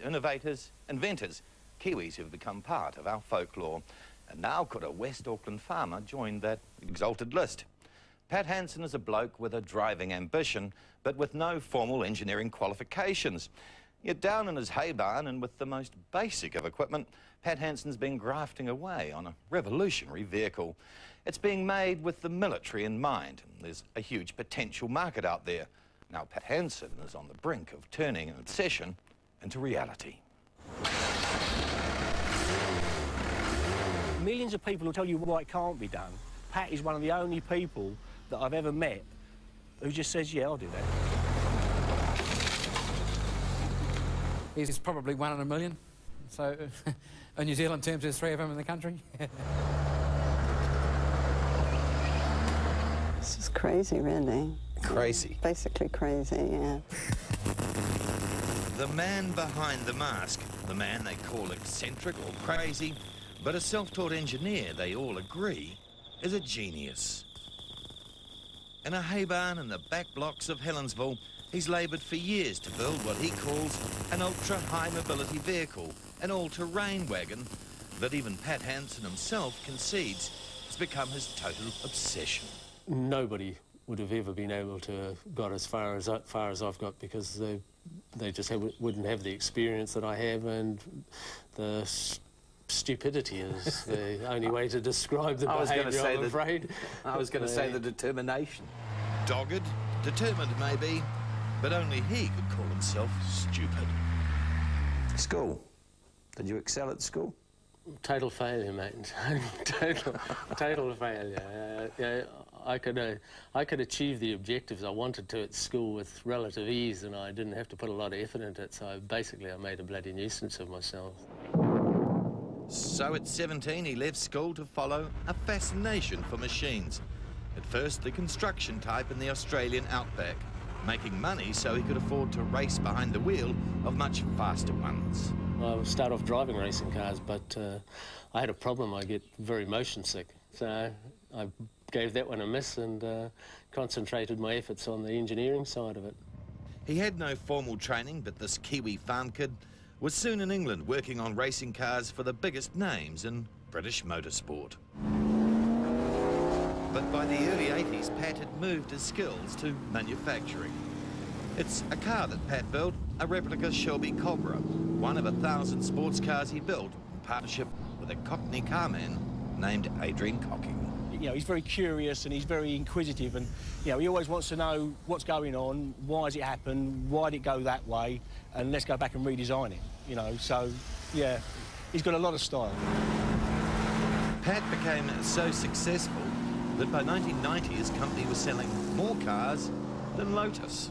Innovators, inventors, Kiwis have become part of our folklore. And now could a West Auckland farmer join that exalted list? Pat Hansen is a bloke with a driving ambition, but with no formal engineering qualifications. Yet down in his hay barn and with the most basic of equipment, Pat Hansen's been grafting away on a revolutionary vehicle. It's being made with the military in mind. There's a huge potential market out there. Now Pat Hansen is on the brink of turning an obsession into reality. Millions of people will tell you why it can't be done. Pat is one of the only people that I've ever met who just says, yeah, I'll do that. He's probably 1 in a million. So, in New Zealand terms, there's 3 of them in the country. This is crazy, really. Crazy? Basically crazy, yeah. The man behind the mask, the man they call eccentric or crazy, but a self-taught engineer, they all agree, is a genius. In a hay barn in the back blocks of Helensville, he's laboured for years to build what he calls an ultra-high mobility vehicle, an all-terrain wagon that even Pat Hansen himself concedes has become his total obsession. Nobody would have ever been able to got as far as I've got, because they just wouldn't have the experience that I have, and the stupidity is the only way to describe the behaviour, I'm afraid. I was going to say the determination. Dogged, determined maybe, but only he could call himself stupid. School. Did you excel at school? Total failure, mate. total failure. Yeah, I could achieve the objectives I wanted to at school with relative ease, and I didn't have to put a lot of effort into it, so basically I made a bloody nuisance of myself. So at 17 he left school to follow a fascination for machines. At first the construction type in the Australian outback, making money so he could afford to race behind the wheel of much faster ones. I started off driving racing cars, but I had a problem. I get very motion sick, so I gave that one a miss and concentrated my efforts on the engineering side of it. He had no formal training, but this Kiwi farm kid was soon in England working on racing cars for the biggest names in British motorsport. But by the early 80s, Pat had moved his skills to manufacturing. It's a car that Pat built, a replica Shelby Cobra, one of 1,000 sports cars he built in partnership with a Cockney carman named Adrian Cocking. You know, he's very curious and he's very inquisitive, and you know, he always wants to know what's going on, why has it happened, why did it go that way, and let's go back and redesign it, you know. So, yeah, he's got a lot of style. Pat became so successful that by 1990 his company was selling more cars than Lotus.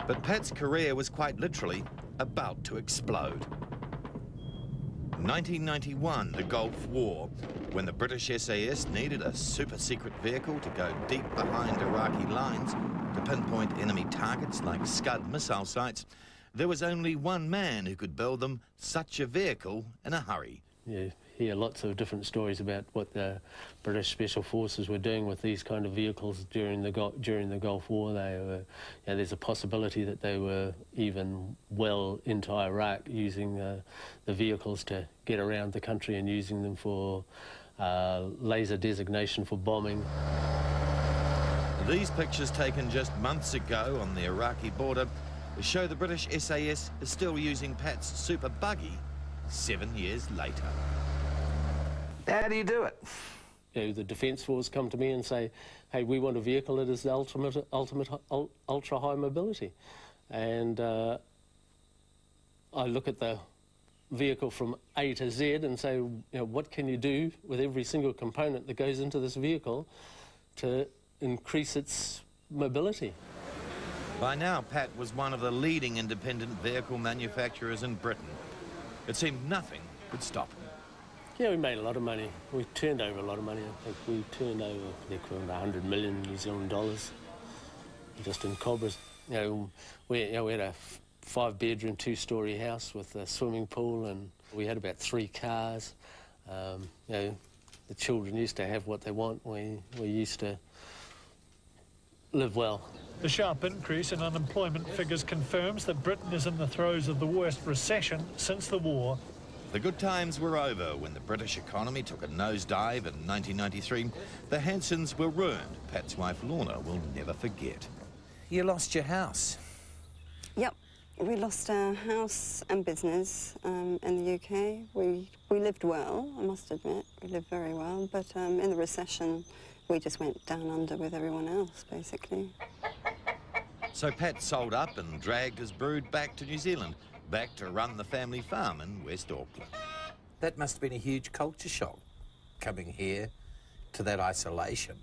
But Pat's career was quite literally about to explode. 1991, the Gulf War, when the British SAS needed a super-secret vehicle to go deep behind Iraqi lines to pinpoint enemy targets like Scud missile sites, there was only one man who could build them such a vehicle in a hurry. You hear lots of different stories about what the British Special Forces were doing with these kind of vehicles during the Gulf War. They were, you know, there's a possibility that they were even well into Iraq using the vehicles to get around the country and using them for laser designation for bombing. These pictures taken just months ago on the Iraqi border show the British SAS is still using Pat's super buggy 7 years later. How do you do it? You know, the Defence Force come to me and say, hey, we want a vehicle that is the ultimate ultra-high mobility. And I look at the vehicle from A to Z and say, you know, what can you do with every single component that goes into this vehicle to increase its mobility? By now, Pat was one of the leading independent vehicle manufacturers in Britain. It seemed nothing could stop him. Yeah, we made a lot of money. We turned over a lot of money. I think we turned over the equivalent of 100 million New Zealand dollars just in Cobras. We had a 5-bedroom, 2-storey house with a swimming pool, and we had about 3 cars. The children used to have what they want. We used to live well. The sharp increase in unemployment figures confirms that Britain is in the throes of the worst recession since the war. The good times were over when the British economy took a nosedive in 1993. The Hansens were ruined. Pat's wife Lorna will never forget. You lost your house. Yep, we lost our house and business in the UK. We lived well, I must admit. We lived very well, but in the recession, we just went down under with everyone else, basically. So Pat sold up and dragged his brood back to New Zealand, back to run the family farm in West Auckland. That must have been a huge culture shock, coming here to that isolation,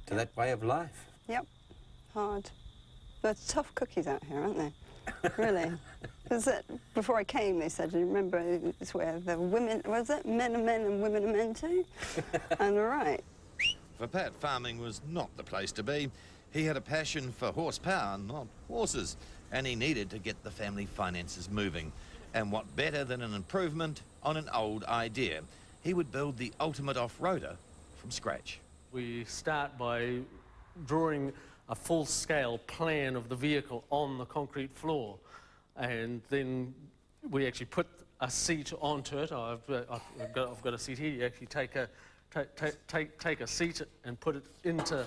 to that way of life. Yep, hard. They're tough cookies out here, aren't they? Really. Because before I came, they said, you remember, it's where the women, was it? Men are men and women are men too? And they're right. For Pat, farming was not the place to be. He had a passion for horsepower, not horses, and he needed to get the family finances moving. And what better than an improvement on an old idea? He would build the ultimate off-roader from scratch. We start by drawing a full-scale plan of the vehicle on the concrete floor, and then we actually put a seat onto it. I've got a seat here. You actually take a seat and put it into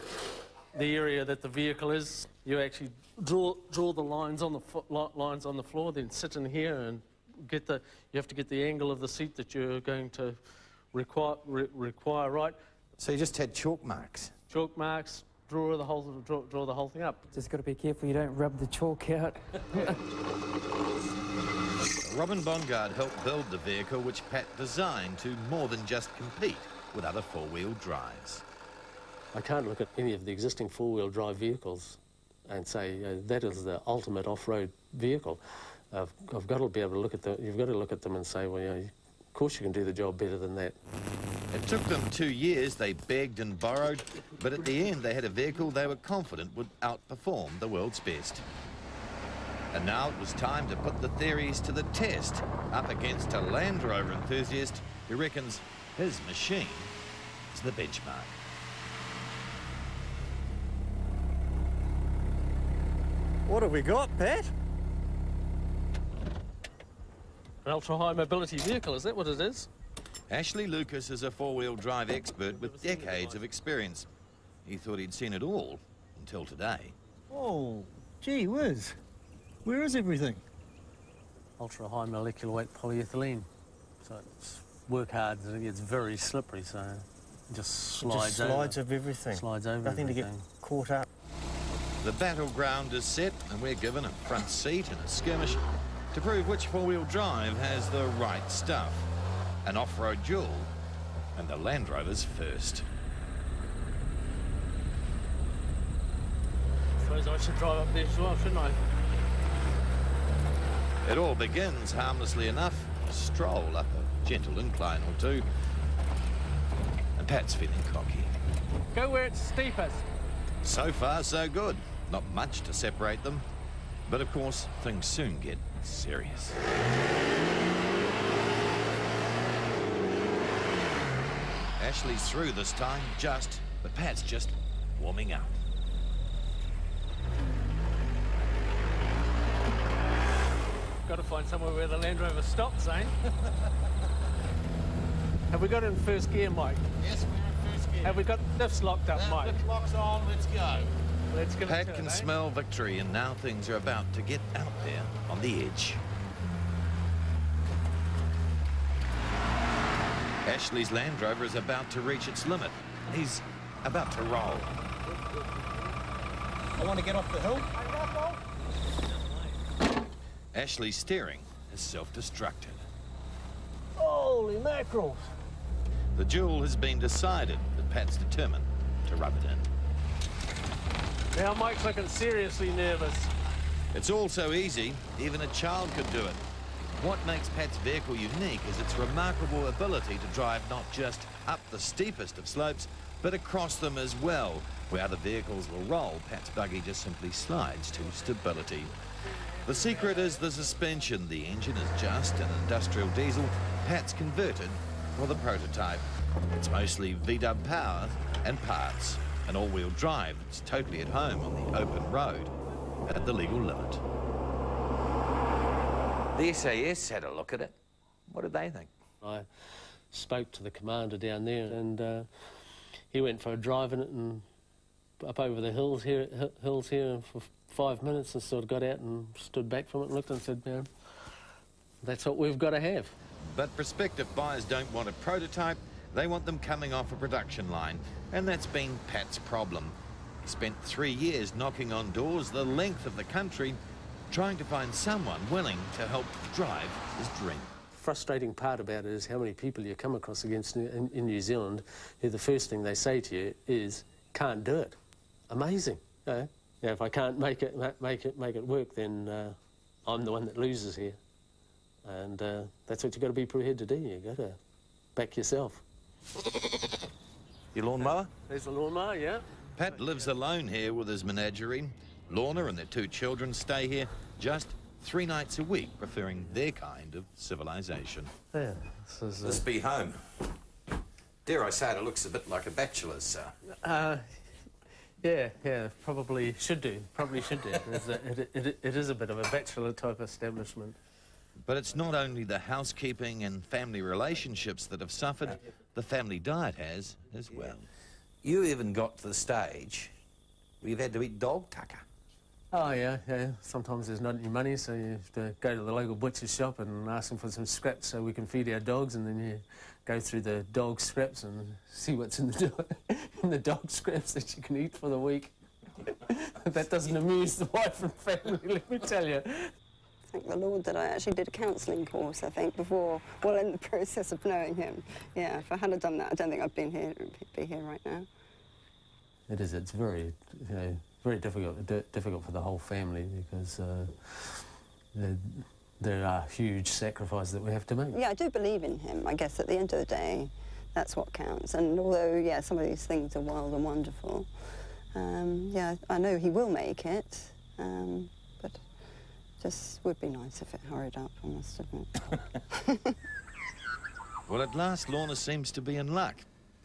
the area that the vehicle is. You actually draw the lines on the floor, then sit in here and you have to get the angle of the seat that you're going to require right. So you just had chalk marks? Chalk marks, draw the whole thing up. Just got to be careful you don't rub the chalk out. Robin Bongard helped build the vehicle which Pat designed to more than just compete with other four-wheel drives. I can't look at any of the existing four-wheel drive vehicles and say that is the ultimate off-road vehicle. I've got to be able to look at them. You've got to look at them and say, well, of course you can do the job better than that. It took them 2 years. They begged and borrowed, but at the end they had a vehicle they were confident would outperform the world's best. And now it was time to put the theories to the test, up against a Land Rover enthusiast who reckons his machine is the benchmark. What have we got, Pat? An ultra-high mobility vehicle, is that what it is? Ashley Lucas is a four-wheel drive expert with decades of experience. He thought he'd seen it all until today. Oh, gee whiz. Where is everything? Ultra-high molecular weight polyethylene. So it's work hard, it's very slippery, so it just slides over. Slides of everything. Slides over Nothing everything. to get caught up. The battleground is set and we're given a front seat and a skirmish to prove which four-wheel drive has the right stuff. An off-road duel and the Land Rover's first. Suppose I should drive up there as well, shouldn't I? It all begins harmlessly enough, a stroll up a gentle incline or two, and Pat's feeling cocky. Go where it's steepest. So far, so good. Not much to separate them, but of course, things soon get serious. Ashley's through this time, but Pat's just warming up. Got to find somewhere where the Land Rover stops, eh? Have we got it in first gear, Mike? Yes, we're in first gear. Have we got lifts locked up, Mike? Lift locks on, let's go. Let's give it a Pat turn, can eh? smell victory, and now things are about to get out there on the edge. Ashley's Land Rover is about to reach its limit. He's about to roll. I want to get off the hill. Ashley's steering is self-destructed. Holy mackerels. The duel has been decided, but Pat's determined to rub it in. Now Mike's looking seriously nervous. It's all so easy, even a child could do it. What makes Pat's vehicle unique is its remarkable ability to drive not just up the steepest of slopes, but across them as well. Where other vehicles will roll, Pat's buggy just simply slides to stability. The secret is the suspension. The engine is just an industrial diesel. Pat's converted for the prototype. It's mostly V-dub power and parts. an all-wheel drive that's totally at home on the open road at the legal limit. The SAS had a look at it. What did they think? I spoke to the commander down there, and he went for a drive in it and up over the hills here for 5 minutes, and sort of got out and stood back from it and looked and said, "Man, that's what we've got to have." But prospective buyers don't want a prototype, they want them coming off a production line, and that's been Pat's problem. He spent 3 years knocking on doors the length of the country, trying to find someone willing to help drive his dream. Frustrating part about it is how many people you come across against in New Zealand who the first thing they say to you is, "Can't do it." Amazing. You know, if I can't make it work, then I'm the one that loses here. And that's what you've got to be prepared to do. You've got to back yourself. Your lawnmower? There's the lawnmower, yeah. Pat lives alone here with his menagerie. Lorna and their 2 children stay here just 3 nights a week, preferring their kind of civilization. Yeah, This be home. Dare I say it looks a bit like a bachelor's. Yeah, probably should do. It is a bit of a bachelor-type establishment. But it's not only the housekeeping and family relationships that have suffered, the family diet has as well. You even got to the stage where you've had to eat dog tucker. Oh, yeah. Sometimes there's not any money, so you have to go to the local butcher's shop and ask them for some scraps so we can feed our dogs, and then you go through the dog scraps and see what's in the dog scraps that you can eat for the week. That doesn't amuse the wife and family, let me tell you. Thank the Lord that I actually did a counselling course, I think, before, well, in the process of knowing him. Yeah, if I hadn't done that, I don't think I'd be here right now. It is. It's very, very difficult for the whole family, because there are huge sacrifices that we have to make. Yeah, I do believe in him. I guess at the end of the day, that's what counts. And although, yeah, some of these things are wild and wonderful, yeah, I know he will make it, but just would be nice if it hurried up, I must admit. Well, at last, Lorna seems to be in luck.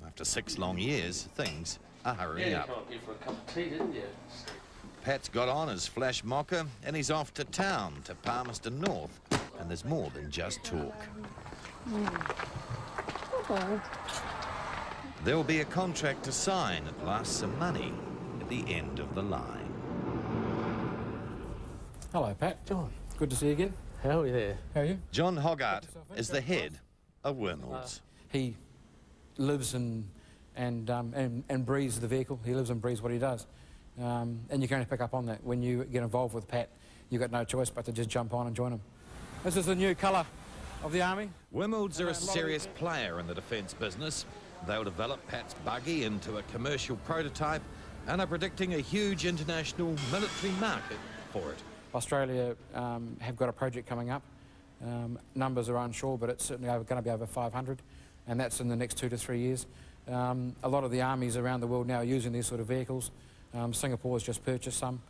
After 6 long years, things are hurrying up. You came up here for a cup of tea, didn't you? Pat's got on his flash mocker and he's off to town, to Palmerston North. And there's more than just talk. There will be a contract to sign at last, some money at the end of the line. Hello, Pat. John. Good to see you again. How are you there? How are you? John Hoggart is the head of Wormholds. He lives and breathes the vehicle. He lives and breathes what he does. And you can only pick up on that. When you get involved with Pat, you've got no choice but to just jump on and join him. This is the new colour of the Army. Wormholds are a serious player in the defence business. They'll develop Pat's buggy into a commercial prototype and are predicting a huge international military market for it. Australia have got a project coming up. Numbers are unsure, but it's certainly going to be over 500, and that's in the next 2 to 3 years. A lot of the armies around the world now are using these sort of vehicles. Singapore has just purchased some.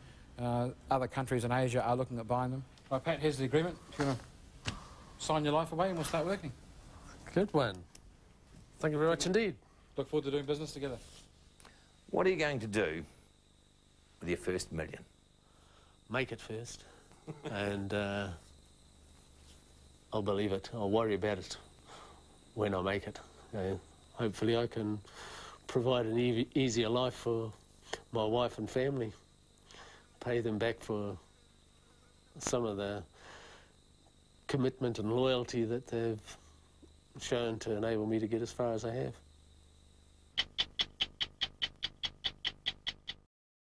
Other countries in Asia are looking at buying them. Right, Pat, here's the agreement. If you want to sign your life away and we'll start working. Good one. Thank you very much indeed. Look forward to doing business together. What are you going to do with your first million? Make it first, and I'll believe it. I'll worry about it when I make it. Hopefully I can provide an easier life for my wife and family, pay them back for some of the commitment and loyalty that they've shown to enable me to get as far as I have.